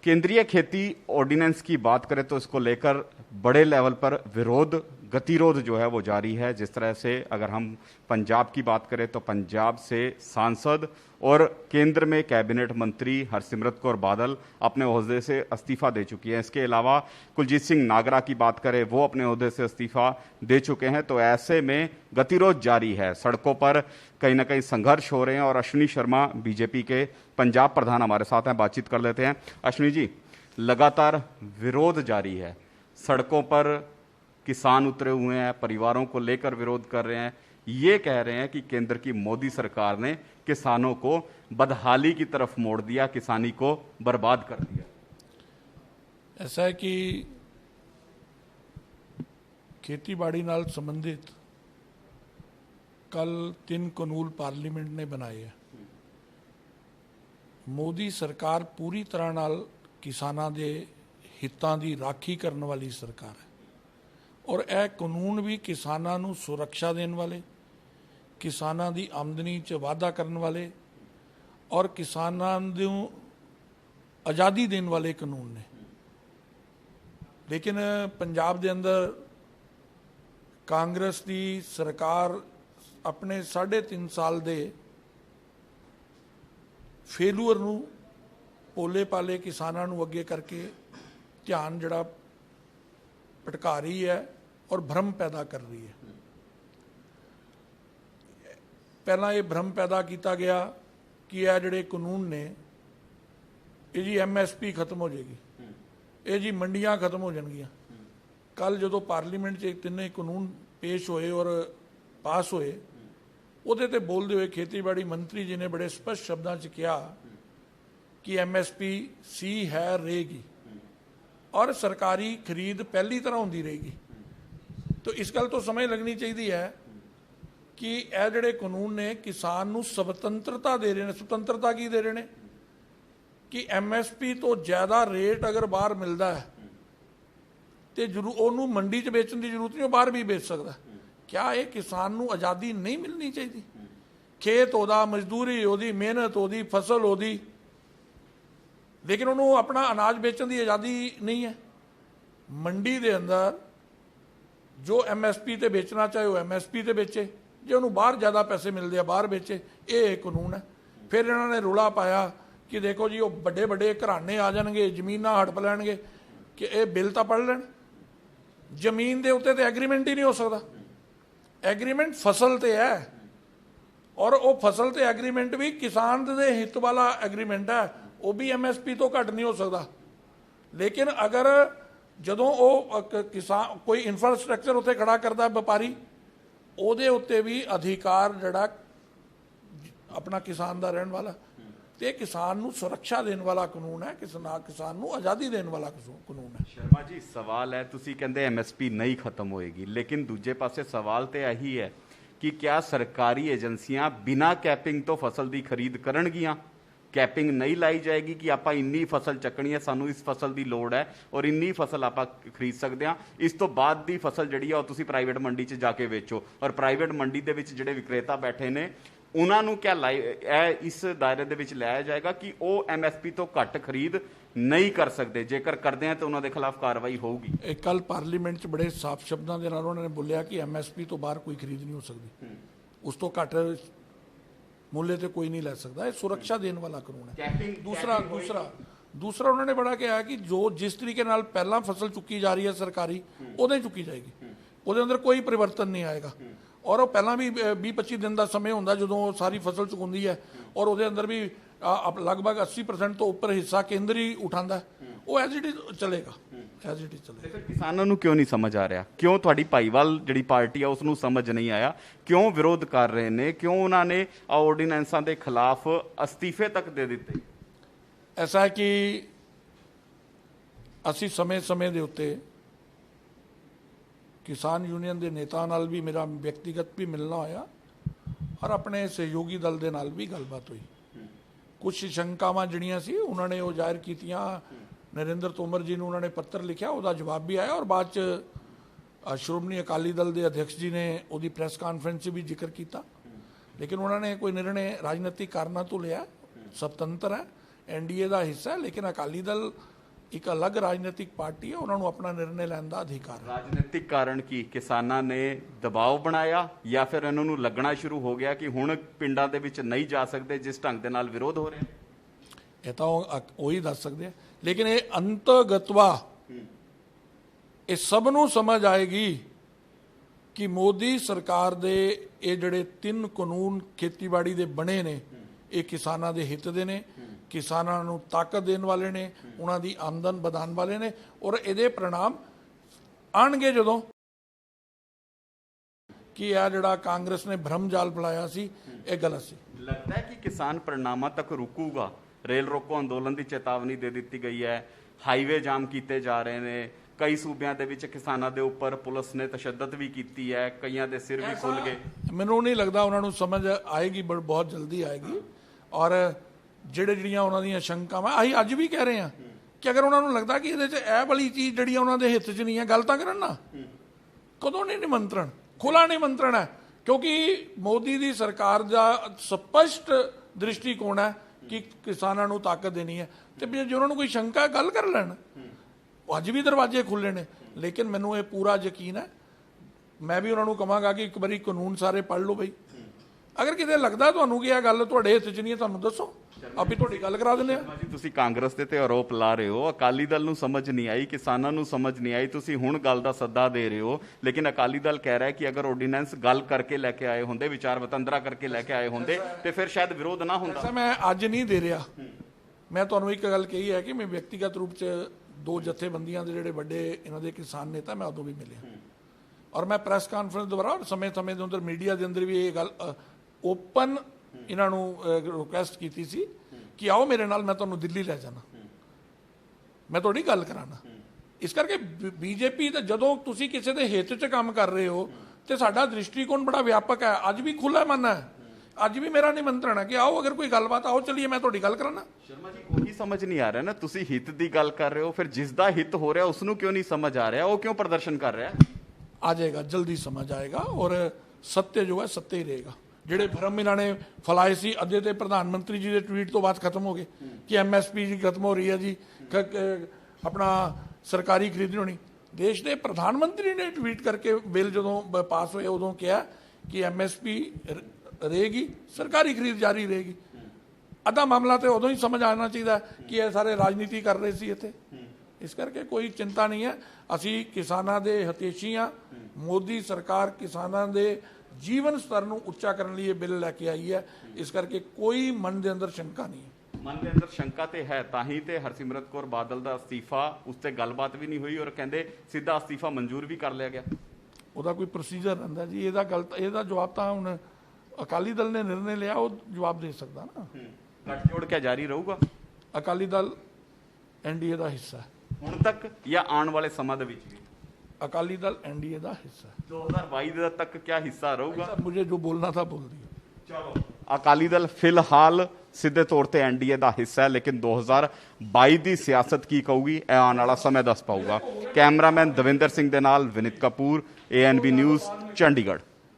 केंद्रीय खेती ऑर्डिनेंस की बात करें तो इसको लेकर बड़े लेवल पर विरोध गतिरोध जो है वो जारी है। जिस तरह से अगर हम पंजाब की बात करें तो पंजाब से सांसद और केंद्र में कैबिनेट मंत्री हरसिमरत कौर बादल अपने ओहदे से इस्तीफा दे चुकी हैं। इसके अलावा कुलजीत सिंह नागरा की बात करें, वो अपने ओहदे से इस्तीफा दे चुके हैं। तो ऐसे में गतिरोध जारी है, सड़कों पर कहीं ना कहीं संघर्ष हो रहे हैं। और अश्विनी शर्मा बीजेपी के पंजाब प्रधान हमारे साथ हैं, बातचीत कर लेते हैं। अश्विनी जी, लगातार विरोध जारी है, सड़कों पर किसान उतरे हुए हैं, परिवारों को लेकर विरोध कर रहे हैं। ये कह रहे हैं कि केंद्र की मोदी सरकार ने किसानों को बदहाली की तरफ मोड़ दिया, किसानी को बर्बाद कर दिया। ऐसा है कि खेतीबाड़ी नाल संबंधित कल 3 कानून पार्लीमेंट ने बनाए हैं। मोदी सरकार पूरी तरह नाल किसानां दे हितां दी राखी करन वाली सरकार है और यह कानून भी किसानां नूं सुरक्षा देने वाले, किसानां दी आमदनी च वाधा करने वाले और किसानां नूं आज़ादी देने वाले कानून ने। लेकिन पंजाब दे अंदर कांग्रेस दी सरकार अपने 3.5 साल दे फेलूअर नूं भोले पाले किसानां नूं अगे करके ध्यान जड़ा भटका रही है और भ्रम पैदा कर रही है। पहला ये भ्रम पैदा किया गया कि यह जड़े कानून ने ये जी MSP खत्म हो जाएगी, ये जी मंडियां खत्म हो जाएंगियां। कल जो पार्लीमेंट च तिन्ने कानून पेश होए और पास होए, उहदे ते बोलते हुए खेतीबाड़ी मंत्री जी ने बड़े स्पष्ट शब्दों च कहा कि MSP सी है रहेगी और सरकारी खरीद पहली तरह होंदी रहेगी। तो इस गल तो समझ लगनी चाहिए है कि यह जड़े कानून ने किसान नूं स्वतंत्रता दे रहे हैं। स्वतंत्रता की दे रहे हैं कि MSP तो ज़्यादा रेट अगर बाहर मिलता है तो उन्होंने मंडी च बेचने की जरूरत नहीं, बाहर भी बेच सकता है। क्या ये किसान नूं आज़ादी नहीं मिलनी चाहिए? खेत ओदा, मजदूरी ओदी, मेहनत ओदी, फसल ओदी, लेकिन उन्होंने अपना अनाज बेचने की आज़ादी नहीं है। मंडी के अंदर जो MSP ते बेचना चाहे वो MSP ते बेचे, जो उन्होंने बाहर ज़्यादा पैसे मिलते हैं बाहर बेचे। ये कानून है। फिर इन्होंने रौला पाया कि देखो जी वो बड़े बड़े घराने आ जाएंगे, जमीन हड़प लैणगे, कि ये बिल तो पढ़ लैन। जमीन के उत्ते तो एग्रीमेंट ही नहीं हो सकता। एग्रीमेंट फसल ते है और वो फसल ते एग्रीमेंट भी किसान के हित वाला एग्रीमेंट है, वो भी MSP तो घट नहीं हो सकता। लेकिन अगर जदों वो किसान कोई इंफ्रास्ट्रक्चर उत्ते खड़ा करता व्यापारी, ਉਹਦੇ ਉੱਤੇ भी अधिकार जड़ा अपना किसान का रहने वाला, तो किसान नूं सुरक्षा देने वाला कानून है, किसान नूं आज़ादी देने वाला कानून है। शर्मा जी, सवाल है, तुसी कहंदे MSP नहीं खत्म होएगी, लेकिन दूजे पासे सवाल तो यही है कि क्या सरकारी एजेंसियां बिना कैपिंग तो फसल की खरीद करनगियां? कैपिंग नहीं लाई जाएगी कि आप इन्नी फसल चकनी है, सानू इस फसल की लोड़ है और इन्नी फसल आप खरीद सकते हैं, इस तो बाद की फसल जी है प्राइवेट मंडी च जाके बेचो। और प्राइवेट मंडी के जोड़े विक्रेता बैठे ने उन्होंने क्या इस दायरे के लाया जाएगा कि वो MSP तो घट खरीद नहीं कर सकते? जेकर करते हैं तो उन्होंने खिलाफ कार्रवाई होगी। कल पार्लीमेंट च बड़े साफ शब्दों के नाल उन्होंने बोलिया कि MSP तो बाहर कोई खरीद नहीं हो सकती, उस तो घट मूल्य तो कोई नहीं लै सकता। सुरक्षा देने वाला कानून है। दूसरा उन्होंने बड़ा कहा कि जो जिस तरीके नाल पहला फसल चुकी जा रही है सरकारी, उदे चुकी जाएगी, उहदे अंदर कोई परिवर्तन नहीं आएगा। और वो पहला भी 20-25 दिन का समय होंदा जो सारी फसल चुकाउंदी है और उहदे अंदर भी लगभग 80% तो ऊपर हिस्सा केंद्र ही उठाता है। वो एज इट इज चलेगा, एज इट इज चलेगा। किसानों को क्यों नहीं समझ आ रहा? क्यों तुहाडी भाईवाल जिहड़ी पार्टी है उसनूं समझ नहीं आया? क्यों विरोध कर रहे ने? क्यों उन्होंने ऑर्डीनेंसां के खिलाफ अस्तीफे तक दे दिते? ऐसा है कि असी समय समय के उत्ते किसान यूनियन के नेता नाल भी मेरा व्यक्तिगत भी मिलना होया और अपने सहयोगी दल के नाल भी गलबात हुई। कुछ शंकावां जिहड़ियां सी उन्होंने वो जाहिर कीतियां, नरेंद्र तोमर जी ने उन्होंने पत्र लिखा, उसका जवाब भी आया और बाद श्रोमणी अकाली दल के अध्यक्ष जी ने उसकी प्रैस कॉन्फ्रेंस भी जिक्र किया। लेकिन उन्होंने कोई निर्णय राजनीतिक कारणों तो लिया, स्वतंत्र है, NDA का हिस्सा है, लेकिन अकाली दल ਇੱਕ ਅਲੱਗ ਰਾਜਨੀਤਿਕ ਪਾਰਟੀ ਹੈ, ਉਹਨਾਂ ਨੂੰ ਆਪਣਾ ਨਿਰਣੇ ਲੈਣ ਦਾ ਅਧਿਕਾਰ ਹੈ। ਰਾਜਨੀਤਿਕ ਕਾਰਨ ਕੀ ਕਿਸਾਨਾਂ ਨੇ ਦਬਾਅ ਬਣਾਇਆ ਜਾਂ ਫਿਰ ਇਹਨਾਂ ਨੂੰ ਲੱਗਣਾ ਸ਼ੁਰੂ ਹੋ ਗਿਆ ਕਿ ਹੁਣ ਪਿੰਡਾਂ ਦੇ ਵਿੱਚ ਨਹੀਂ ਜਾ ਸਕਦੇ ਜਿਸ ਢੰਗ ਦੇ ਨਾਲ ਵਿਰੋਧ ਹੋ ਰਿਹਾ? ਇਹ ਤਾਂ ਉਹੀ ਦੱਸ ਸਕਦੇ ਆ, ਲੇਕਿਨ ਇਹ ਅੰਤਗਤਵਾ ਇਹ ਸਭ ਨੂੰ ਸਮਝ ਆਏਗੀ ਕਿ ਮੋਦੀ ਸਰਕਾਰ ਦੇ ਇਹ ਜਿਹੜੇ 3 ਕਾਨੂੰਨ ਖੇਤੀਬਾੜੀ ਦੇ ਬਣੇ ਨੇ ਇਹ ਕਿਸਾਨਾਂ ਦੇ ਹਿੱਤ ਦੇ ਨੇ, ਕਿਸਾਨਾਂ ਨੂੰ ਤਾਕਤ ਦੇਣ ਵਾਲੇ ਨੇ, ਉਹਨਾਂ ਦੀ ਆਮਦਨ ਵਧਾਉਣ ਵਾਲੇ ਨੇ, ਔਰ ਇਹਦੇ परिणाम ਆਣਗੇ ਜਦੋਂ ਕਿ ਇਹ ਜਿਹੜਾ ਕਾਂਗਰਸ ਨੇ ਭਰਮ ਜਾਲ ਫੈਲਾਇਆ ਸੀ ਇਹ ਗਲਤ ਸੀ। ਲੱਗਦਾ ਹੈ ਕਿ ਕਿਸਾਨ परिणामाਂ ਤੱਕ ਰੁਕੂਗਾ? ਰੇਲ ਰੋਕੋ ਅੰਦੋਲਨ ਦੀ ਚੇਤਾਵਨੀ ਦੇ ਦਿੱਤੀ ਗਈ ਹੈ, ਹਾਈਵੇ ਜਾਮ ਕੀਤੇ ਜਾ ਰਹੇ ਨੇ, ਕਈ ਸੂਬਿਆਂ ਦੇ ਵਿੱਚ ਕਿਸਾਨਾਂ ਦੇ ਉੱਪਰ ਪੁਲਿਸ ਨੇ ਤਸ਼ੱਦਦ ਵੀ ਕੀਤੀ ਹੈ, ਕਈਆਂ ਦੇ ਸਿਰ ਵੀ ਖੁੱਲ ਗਏ। ਮੈਨੂੰ ਨਹੀਂ ਲੱਗਦਾ ਉਹਨਾਂ ਨੂੰ ਸਮਝ ਆਏਗੀ, ਬਹੁਤ ਜਲਦੀ ਆਏਗੀ। ਔਰ ਜਿਹੜੀਆਂ ਉਹਨਾਂ ਦੀਆਂ ਸ਼ੰਕਾਵਾਂ ਅਸੀਂ ਅੱਜ ਵੀ ਕਹਿ ਰਹੇ ਹਾਂ ਕਿ ਅਗਰ ਉਹਨਾਂ ਨੂੰ ਲੱਗਦਾ ਕਿ ਇਹਦੇ 'ਚ ਇਹ ਵਾਲੀ ਚੀਜ਼ ਜਿਹੜੀ ਉਹਨਾਂ ਦੇ ਹਿੱਤ 'ਚ ਨਹੀਂ ਹੈ, ਗੱਲ ਤਾਂ ਕਰਨ ਨਾ। ਕਦੋਂ ਨਹੀਂ ਨਿਮੰਤਰਣ, ਖੁੱਲ੍ਹਾ ਨਿਮੰਤਰਣ ਹੈ, ਕਿਉਂਕਿ ਮੋਦੀ ਦੀ ਸਰਕਾਰ ਦਾ ਸਪਸ਼ਟ ਦ੍ਰਿਸ਼ਟੀਕੋਣ ਹੈ ਕਿ ਕਿਸਾਨਾਂ ਨੂੰ ਤਾਕਤ ਦੇਣੀ ਹੈ, ਤੇ ਜੇ ਉਹਨਾਂ ਨੂੰ ਕੋਈ ਸ਼ੰਕਾ ਗੱਲ ਕਰ ਲੈਣ। ਅੱਜ ਵੀ ਦਰਵਾਜ਼ੇ ਖੁੱਲ੍ਹੇ ਨੇ, ਲੇਕਿਨ ਮੈਨੂੰ ਇਹ ਪੂਰਾ ਯਕੀਨ ਹੈ, ਮੈਂ ਵੀ ਉਹਨਾਂ ਨੂੰ ਕਹਾਂਗਾ ਕਿ ਇੱਕ ਵਾਰੀ ਕਾਨੂੰਨ ਸਾਰੇ ਪੜ੍ਹ ਲਓ ਬਈ। ਅਗਰ ਕਿਤੇ ਲੱਗਦਾ ਤੁਹਾਨੂੰ ਕਿ ਇਹ ਗੱਲ ਤੁਹਾਡੇ ਹਿੱਤ 'ਚ ਨਹੀਂ ਹੈ, ਤੁਹਾਨੂੰ ਦੱਸੋ, ਆਪੀ ਤੁਹਾਡੀ ਗੱਲ ਕਰਾ ਦਿੰਦੇ ਆ। ਜੀ ਤੁਸੀਂ ਕਾਂਗਰਸ ਦੇ ਤੇ ਆਰੋਪ ਲਾ ਰਹੇ ਹੋ, ਅਕਾਲੀ ਦਲ ਨੂੰ ਸਮਝ ਨਹੀਂ ਆਈ, ਕਿਸਾਨਾਂ ਨੂੰ ਸਮਝ ਨਹੀਂ ਆਈ, ਤੁਸੀਂ ਹੁਣ ਗੱਲ ਦਾ ਸੱਦਾ ਦੇ ਰਹੇ ਹੋ, ਲੇਕਿਨ ਅਕਾਲੀ ਦਲ ਕਹਿ ਰਿਹਾ ਹੈ ਕਿ ਅਗਰ ਆਰਡੀਨੈਂਸ ਗੱਲ ਕਰਕੇ ਲੈ ਕੇ ਆਏ ਹੁੰਦੇ, ਵਿਚਾਰ ਵਟਾਂਦਰਾ ਕਰਕੇ ਲੈ ਕੇ ਆਏ ਹੁੰਦੇ ਤੇ ਫਿਰ ਸ਼ਾਇਦ ਵਿਰੋਧ ਨਾ ਹੁੰਦਾ। ਮੈਂ ਅੱਜ ਨਹੀਂ ਦੇ ਰਿਹਾ, ਮੈਂ ਤੁਹਾਨੂੰ ਇੱਕ ਗੱਲ ਕਹੀ ਹੈ ਕਿ ਮੈਂ ਵਿਅਕਤੀਗਤ ਰੂਪ 'ਚ 2 ਜਥੇਬੰਦੀਆਂ ਦੇ ਜਿਹੜੇ ਵੱਡੇ ਇਹਨਾਂ ਦੇ ਕਿਸਾਨ ਨੇਤਾ ਮੈਂ ਉਦੋਂ ਵੀ ਮਿਲਿਆ, ਔਰ ਮੈਂ ਪ੍ਰੈਸ ਕਾਨਫਰੰਸ ਦੁਆਰਾ ਔਰ ਸਮੇਂ-ਸਮੇਂ ਦੇ ਅੰਦਰ ਮੀਡੀਆ ਦੇ ਅੰਦਰ ਵੀ ਇਹ ਗੱਲ ਓਪਨ ਇਹਨਾਂ ਨੂੰ ਰਿਕੁਐਸਟ ਕੀਤੀ ਸੀ ਕਿ ਆਓ ਮੇਰੇ ਨਾਲ, ਮੈਂ ਤੁਹਾਨੂੰ ਦਿੱਲੀ ਲੈ ਜਾਣਾ, ਮੈਂ ਤੁਹਾਡੀ ਗੱਲ ਕਰਾਣਾ। ਇਸ ਕਰਕੇ ਬੀਜੇਪੀ ਤਾਂ ਜਦੋਂ ਤੁਸੀਂ ਕਿਸੇ ਦੇ ਹਿੱਤ 'ਚ ਕੰਮ ਕਰ ਰਹੇ ਹੋ ਤੇ ਸਾਡਾ ਦ੍ਰਿਸ਼ਟੀਕੋਣ ਬੜਾ ਵਿਆਪਕ ਹੈ, ਅੱਜ ਵੀ ਖੁੱਲ੍ਹਾ ਮਨ ਹੈ, ਅੱਜ ਵੀ ਮੇਰਾ ਨਿਮੰਤਰਣ ਹੈ ਕਿ ਆਓ, ਅਗਰ ਕੋਈ ਗੱਲਬਾਤ ਆਓ ਚਲੀਏ, ਮੈਂ ਤੁਹਾਡੀ ਗੱਲ ਕਰਾਣਾ। ਸ਼ਰਮਾ ਜੀ ਉਹੀ ਸਮਝ ਨਹੀਂ ਆ ਰਿਹਾ ਨਾ, ਤੁਸੀਂ ਹਿੱਤ ਦੀ ਗੱਲ ਕਰ ਰਹੇ ਹੋ, ਫਿਰ ਜਿਸ ਦਾ ਹਿੱਤ ਹੋ ਰਿਹਾ ਉਸ ਨੂੰ ਕਿਉਂ ਨਹੀਂ ਸਮਝ ਆ ਰਿਹਾ, ਉਹ ਕਿਉਂ ਪ੍ਰਦਰਸ਼ਨ ਕਰ ਰਿਹਾ? ਆ ਜਾਏਗਾ, ਜਲਦੀ ਸਮਝ ਆਏਗਾ, ਔਰ ਸੱਤਿਆ ਜੋ ਹੈ ਸੱਤਿਆ ਹੀ ਰਹੇਗਾ। ਜਿਹੜੇ ਭਰਮ ਇਹਨਾਂ ਨੇ ਫੈਲਾਏ ਸੀ ਅੱਧੇ ਤੇ ਪ੍ਰਧਾਨ ਮੰਤਰੀ ਜੀ ਦੇ ਟਵੀਟ ਤੋਂ ਬਾਅਦ ਖਤਮ ਹੋ ਗਏ ਕਿ MSP ਜੀ ਖਤਮ ਹੋ ਰਹੀ ਹੈ ਜੀ, ਆਪਣਾ ਸਰਕਾਰੀ ਖਰੀਦਣੀ ਹੋਣੀ। ਦੇਸ਼ ਦੇ ਪ੍ਰਧਾਨ ਮੰਤਰੀ ਨੇ ਟਵੀਟ ਕਰਕੇ ਬਿੱਲ ਜਦੋਂ ਪਾਸ ਹੋਏ ਉਦੋਂ ਕਿਹਾ ਕਿ MSP ਰਹੇਗੀ, ਸਰਕਾਰੀ ਖਰੀਦ ਜਾਰੀ ਰਹੇਗੀ। ਅੱਧਾ ਮਾਮਲਾ ਤੇ ਉਦੋਂ ਹੀ ਸਮਝ ਆਉਣਾ ਚਾਹੀਦਾ ਕਿ ਇਹ ਸਾਰੇ ਰਾਜਨੀਤੀ ਕਰ ਰਹੇ ਸੀ ਇੱਥੇ। ਇਸ ਕਰਕੇ ਕੋਈ ਚਿੰਤਾ ਨਹੀਂ ਹੈ, ਅਸੀਂ ਕਿਸਾਨਾਂ ਦੇ ਹਿਤੈਸ਼ੀ ਹਾਂ। ਮੋਦੀ ਸਰਕਾਰ ਕਿਸਾਨਾਂ ਦੇ ਜੀਵਨ ਸਤਰ ਨੂੰ ਉੱਚਾ ਕਰਨ ਲਈ ਇਹ ਬਿੱਲ ਲੈ ਕੇ ਆਈ ਹੈ, ਇਸ ਕਰਕੇ ਕੋਈ ਮਨ ਦੇ ਅੰਦਰ ਸ਼ੰਕਾ ਨਹੀਂ ਹੈ। ਮਨ ਦੇ ਅੰਦਰ ਸ਼ੰਕਾ ਤੇ ਹੈ, ਤਾਂ ਹੀ ਤੇ ਹਰਸਿਮਰਤ ਕੌਰ ਬਾਦਲ ਦਾ ਅਸਤੀਫਾ, ਉਸ ਤੇ ਗੱਲਬਾਤ ਵੀ ਨਹੀਂ ਹੋਈ ਔਰ ਕਹਿੰਦੇ ਸਿੱਧਾ ਅਸਤੀਫਾ ਮਨਜ਼ੂਰ ਵੀ ਕਰ ਲਿਆ ਗਿਆ। ਉਹਦਾ ਕੋਈ ਪ੍ਰੋਸੀਜਰ ਰਹਿੰਦਾ ਜੀ, ਇਹਦਾ ਜਵਾਬ ਤਾਂ ਹੁਣ ਅਕਾਲੀ ਦਲ ਨੇ ਨਿਰਣੇ ਲਿਆ, ਉਹ ਜਵਾਬ ਦੇ ਸਕਦਾ ਨਾ। ਗੱਠਜੋੜ ਕੇ ਜਾਰੀ ਰਹੂਗਾ? ਅਕਾਲੀ ਦਲ NDA ਦਾ ਹਿੱਸਾ ਹੈ ਹੁਣ ਤੱਕ ਜਾਂ ਆਉਣ ਵਾਲੇ ਸਮਾਂ ਦੇ ਵਿੱਚ ਵੀ? ਅਕਾਲੀ ਦਲ NDA ਦਾ ਹਿੱਸਾ ਹੈ। 2022 तक क्या हिस्सा रहूगा? मुझे जो बोलना था बोल दिया। चलो, अकाली दल फिलहाल सीधे तौर पर NDA का हिस्सा है, लेकिन 2022 की सियासत की कहूगी आने वाला समय दस पाऊगा। कैमरामैन दविंदर सिंह दे नाल विनीत कपूर, ANB न्यूज़, चंडीगढ़।